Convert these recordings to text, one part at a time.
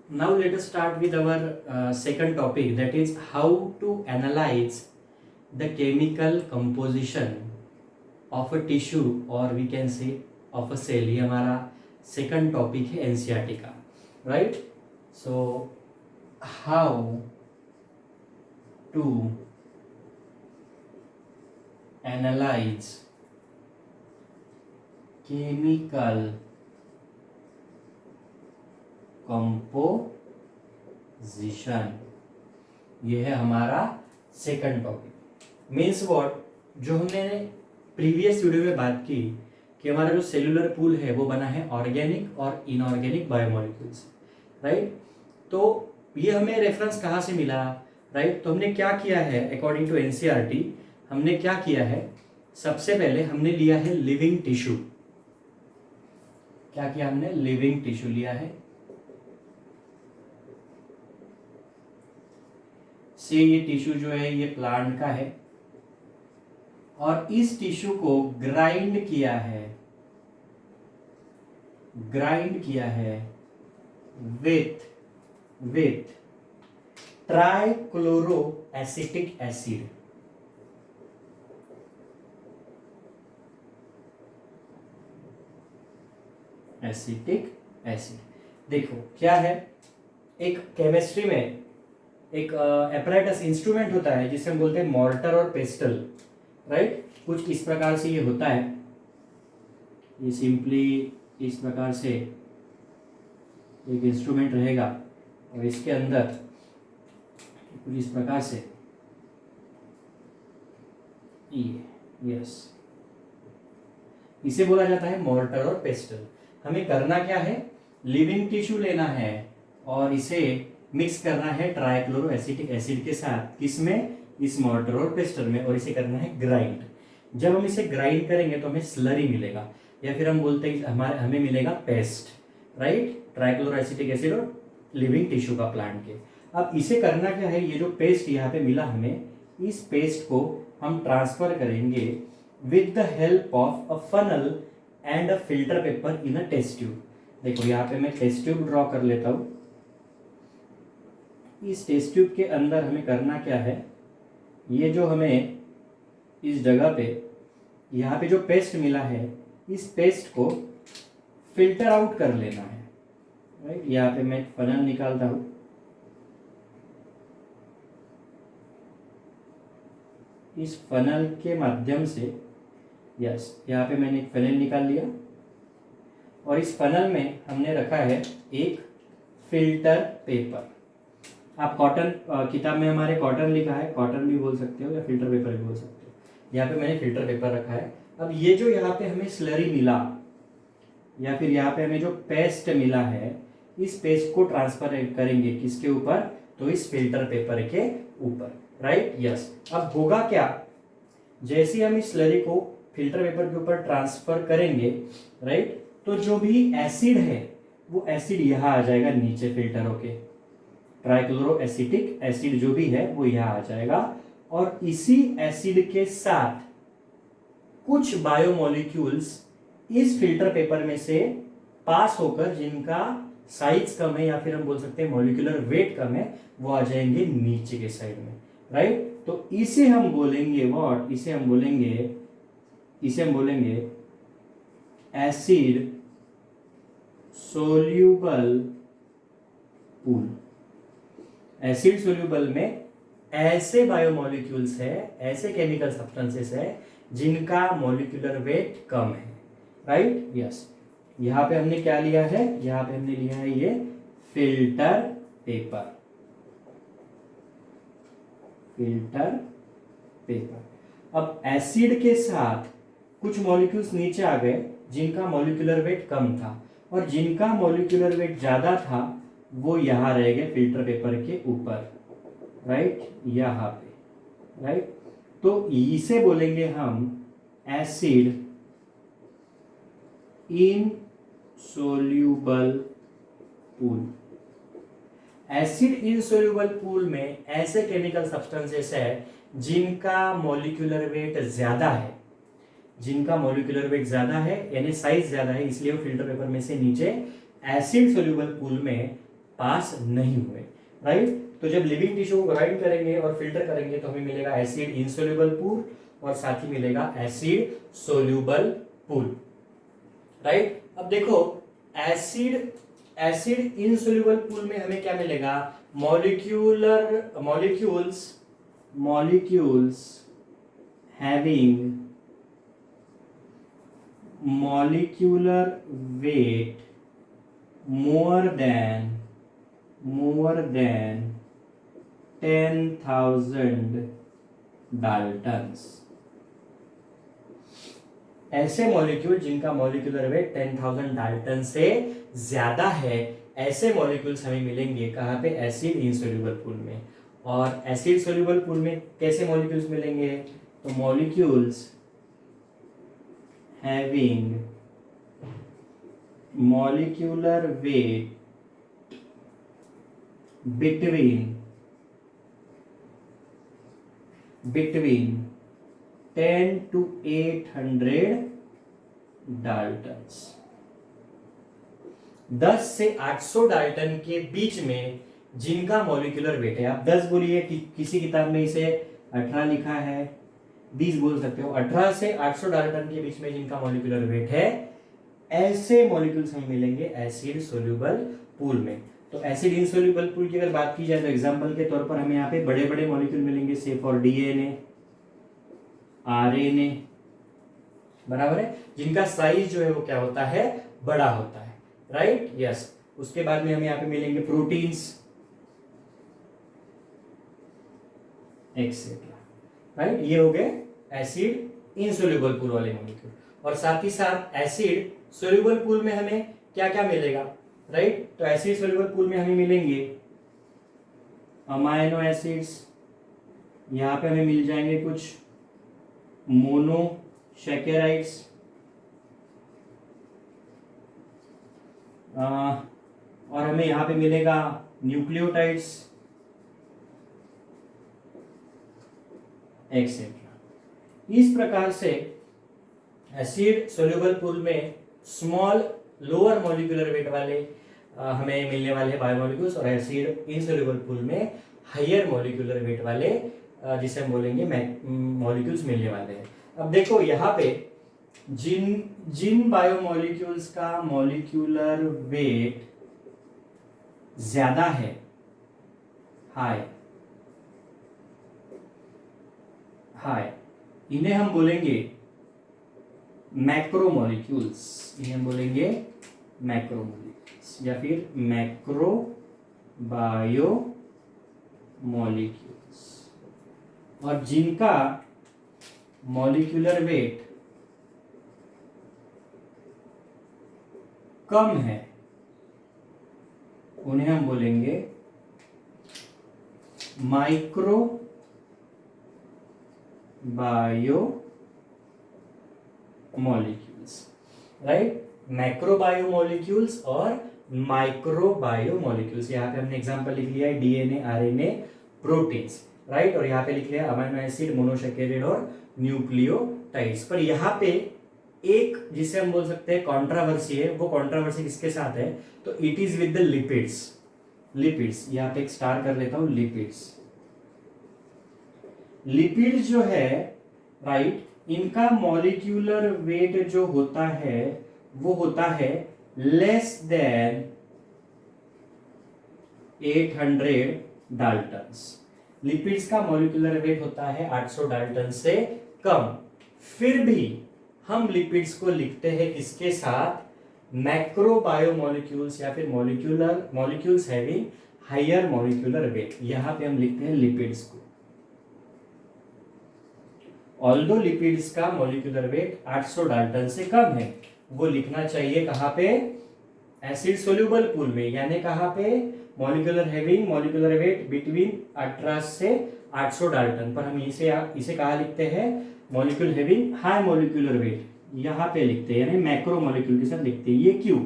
Now let us start with our second topic, that is how to analyze the chemical composition of a tissue or we can say of a cell. ये हमारा second topic है NCERT का, right? So how to analyze chemical composition, ये है हमारा second topic. Means what, जो हमने previous video में बात की कि हमारा जो सेलुलर पूल है वो बना है ऑर्गेनिक और इनऑर्गेनिक बायोमोलिक्यूल्स, राइट? तो ये हमें रेफरेंस कहाँ से मिला, राइट? तो हमने क्या किया है, अकॉर्डिंग टू एनसीईआरटी हमने क्या किया है, सबसे पहले हमने लिया है लिविंग टिश्यू। क्या किया हमने? लिविंग टिश्यू लिया है। से ये टिश्यू जो है ये प्लांट का है और इस टिश्यू को ग्राइंड किया है विथ ट्राइक्लोरो एसिटिक एसिड। देखो क्या है, एक केमिस्ट्री में एक एपरेटस इंस्ट्रूमेंट होता है जिसे हम बोलते हैं मॉर्टर और पेस्टल, राइट? कुछ इस प्रकार से ये होता है, ये सिंपली इस प्रकार से एक इंस्ट्रूमेंट रहेगा और इसके अंदर कुछ इस प्रकार से ये यस, इसे बोला जाता है मॉर्टर और पेस्टल। हमें करना क्या है, लिविंग टिश्यू लेना है और इसे मिक्स करना है ट्राइक्लोरो एसिटिक एसिड के साथ, किसमें? इस मॉर्टर और पेस्टर में, और इसे करना है ग्राइंड। जब हम इसे ग्राइंड करेंगे तो हमें स्लरी मिलेगा, या फिर हम बोलते हैं हमें मिलेगा paste, right? Trichloro acetic acid और लिविंग टिश्यू का प्लांट के। अब इसे करना क्या है, ये जो पेस्ट यहाँ पे मिला हमें, इस पेस्ट को हम ट्रांसफर करेंगे with the help of a funnel and a filter paper in a test tube. देखो यहाँ पे मैं टेस्ट ट्यूब ड्रॉ कर लेता हूँ। इस टेस्ट ट्यूब के अंदर हमें करना क्या है, ये जो हमें इस जगह पे यहाँ पे जो पेस्ट मिला है, इस पेस्ट को फिल्टर आउट कर लेना है, राइट? यहाँ पे मैं फनल निकालता हूँ, इस फनल के माध्यम से, यस, यहाँ पे मैंने एक फनल निकाल लिया और इस फनल में हमने रखा है एक फिल्टर पेपर। आप कॉटन, किताब में हमारे कॉटन लिखा है, कॉटन भी बोल सकते हो या फिल्टर पेपर भी बोल सकते हो। यहाँ पे मैंने फिल्टर पेपर रखा है। अब ये जो यहाँ पे हमें स्लरी मिला या फिर यहाँ पे हमें जो पेस्ट मिला है, इस पेस्ट को ट्रांसफर करेंगे किसके ऊपर? तो इस फिल्टर पेपर के ऊपर, राइट? यस। अब होगा क्या, जैसे ही हम इस स्लरी को फिल्टर पेपर के ऊपर ट्रांसफर करेंगे, राइट, तो जो भी एसिड है वो एसिड यहाँ आ जाएगा नीचे, फिल्टर होके ट्राइक्लोरो एसिटिक एसिड जो भी है वो यहाँ आ जाएगा और इसी एसिड के साथ कुछ बायोमोलिक्यूल्स इस फिल्टर पेपर में से पास होकर, जिनका साइज कम है या फिर हम बोल सकते हैं मॉलिक्यूलर वेट कम है, वो आ जाएंगे नीचे के साइड में, राइट? तो इसे हम बोलेंगे व्हाट, इसे हम बोलेंगे acid soluble pool. Acid soluble में ऐसे बायोमोलिक्यूल्स है, ऐसे केमिकल सब्सटेंसेस है जिनका मॉलिक्यूलर वेट कम है, राइट? यस। यहां पे हमने क्या लिया है, यहां पे हमने लिया है ये फिल्टर पेपर। अब एसिड के साथ कुछ मॉलिक्यूल्स नीचे आ गए जिनका मॉलिक्यूलर वेट कम था, और जिनका मॉलिक्यूलर वेट ज्यादा था वो यहां रह गए फिल्टर पेपर के ऊपर, राइट? यहां पे, राइट? तो इसे बोलेंगे हम acid insoluble pool. Acid insoluble pool में ऐसे केमिकल सब्सटेंसेस है जिनका मॉलिक्यूलर वेट ज्यादा है, यानी साइज ज्यादा है, इसलिए वो फिल्टर पेपर में से नीचे एसिड सोल्यूबल पूल में पास नहीं हुए, राइट। तो जब लिविंग टिश्यू को ग्राइंड करेंगे और फिल्टर करेंगे तो हमें मिलेगा एसिड इनसोल्यूबल पूल और साथ ही मिलेगा एसिड सोल्यूबल पूल, राइट। अब देखो एसिड एसिड इनसोल्यूबल पूल में हमें क्या मिलेगा, molecules having molecular weight more than 10,000 Dalton's. ऐसे मॉलिक्यूल जिनका मॉलिक्यूलर वेट 10,000 डाल्टन से ज्यादा है, ऐसे मॉलिक्यूल्स हमें मिलेंगे कहाँ पे, एसिड इनसोल्यूबल पूल में। और एसिड सोल्यूबल पूल में कैसे मॉलिक्यूल्स मिलेंगे, तो molecules having molecular weight between 10 to 800 Dalton's. 10 से 800 डाल्टन के बीच में जिनका मॉलिक्यूलर वेट है, आप 10 बोलिए कि किसी किताब में इसे 18 लिखा है, 20 बोल सकते हो, 18 से 800 डाल्टन के बीच में जिनका मॉलिक्यूलर वेट है, ऐसे मॉलिक्यूल्स हमें मिलेंगे एसिड सोल्यूबल पूल में। तो एसिड इनसोल्यूबल पूल की अगर बात की जाए तो एग्जांपल के तौर पर हमें यहाँ पे बड़े बड़े मॉलिक्यूल मिलेंगे, से फॉर डीएनए, आरएनए, बराबर है, जिनका साइज जो है वो क्या होता है, बड़ा होता है, राइट, यस। उसके बाद में हमें यहाँ पे मिलेंगे प्रोटीन्स एक्सेट्रा, राइट। ये हो गए एसिड इनसोल्यूबल पूल वाले मॉलिक्यूल। और साथ ही साथ एसिड सोल्यूबल पूल में हमें क्या क्या मिलेगा, राइट। तो एसिड सोल्यूबल पूल में हमें मिलेंगे अमाइनो एसिड्स, यहाँ पे हमें मिल जाएंगे कुछ मोनोसैकेराइड्स, और हमें यहाँ पे मिलेगा न्यूक्लियोटाइड्स एक्सेट्रा। इस प्रकार से एसिड सोल्यूबल पूल में स्मॉल लोअर मॉलिक्यूलर वेट वाले हमें मिलने वाले बायोमोलिक्यूल्स, और एसिड इनसोल्यूबल पूल में हायर मॉलिक्यूलर वेट वाले जिसे हम बोलेंगे मॉलिक्यूल्स मिलने वाले हैं। अब देखो यहाँ पे जिन बायोमोलिक्यूल्स का मॉलिक्यूलर वेट ज्यादा है, हाई, इन्हें हम बोलेंगे मैक्रोमोलिक्यूल्स, इन्हें हम बोलेंगे मैक्रोमोलिक्यूल्स या फिर मैक्रो बायोमोलिक्यूल्स। और जिनका मॉलिक्यूलर वेट कम है उन्हें हम बोलेंगे micro biomolecules, right. Macro biomolecules और माइक्रो बायोमोलिक्यूल्स। यहाँ पे हमने एग्जांपल लिख लिया है डीएनए, आरएनए, प्रोटीन्स, राइट। और यहाँ पे लिख लिया अमीनो एसिड, मोनोसैकेराइड और न्यूक्लियोटाइड्स। पर यहाँ पे एक जिसे हम बोल सकते हैं कंट्रोवर्सी है, वो कंट्रोवर्सी किसके साथ है, तो it is with the lipids. यहाँ पे एक स्टार कर लेता हूं, लिपिड्स जो है, राइट, इनका मॉलिक्यूलर वेट जो होता है वो होता है लेस देन 800 डाल्टन्स। लिपिड्स का मॉलिक्यूलर वेट होता है 800 डाल्टन से कम। फिर भी हम लिपिड्स को लिखते हैं किसके साथ, मैक्रो बायोमोलिक्यूल्स या फिर molecules having higher molecular weight. यहां पे हम लिखते हैं लिपिड्स को। ऑल्दो लिपिड्स का मॉलिक्यूलर वेट 800 डाल्टन से कम है, वो लिखना चाहिए कहां पे, एसिड सोल्यूबल पूल में, यानी कहां पे, molecular having molecular weight between 18 से 800 डाल्टन। पर हम इसे कहा लिखते हैं, molecule having high molecular weight, यहाँ पे लिखते हैं, यानी मैक्रो मॉलिक्यूल के साथ लिखते हैं। ये क्यों,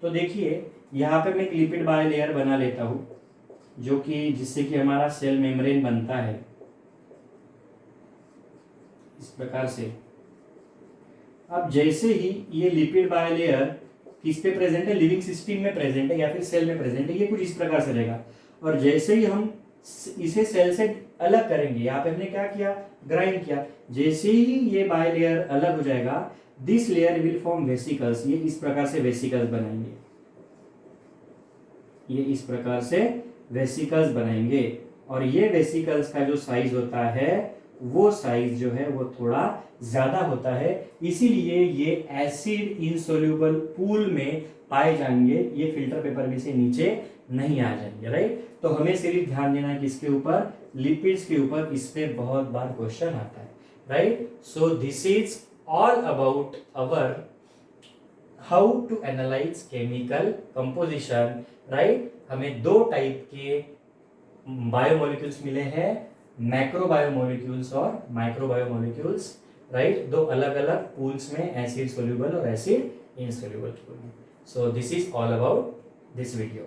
तो देखिए यहाँ पे मैं एक लिपिड बायलेयर बना लेता हूं, जो कि जिससे कि हमारा सेल मेम्ब्रेन बनता है इस प्रकार से। अब जैसे ही ये लिपिड बायलेयर किस पे प्रेजेंट है, लिविंग सिस्टम में प्रेजेंट है या फिर सेल में प्रेजेंट है, ये कुछ इस प्रकार से रहेगा। और जैसे ही हम इसे सेल से अलग करेंगे, यहाँ पे हमने क्या किया, ग्राइंड किया, जैसे ही ये बाय लेयर अलग हो जाएगा, this layer will form vesicles, ये इस प्रकार से वेसिकल्स बनाएंगे, ये इस प्रकार से वेसिकल्स बनाएंगे। और ये वेसिकल्स का जो साइज होता है वो साइज जो है वो थोड़ा ज्यादा होता है, इसीलिए ये एसिड इनसोल्यूबल पूल में पाए जाएंगे, ये फिल्टर पेपर में से नीचे नहीं आ जाएंगे, राइट। तो हमें सिर्फ ध्यान देना है किसके ऊपर, लिपिड्स के ऊपर, इस पे बहुत बार क्वेश्चन आता है, right. So this is all about our how to analyse chemical composition, right. हमें दो टाइप के बायोमोलिक्यूल्स मिले हैं, मैक्रो बायोमोलिक्यूल्स और माइक्रो बायोमोलिक्यूल्स, राइट। दो अलग अलग पूल्स में, एसिड सोल्यूबल और एसिड इनसोल्यूबल पूल में। So this is all about this video.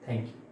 Thank you.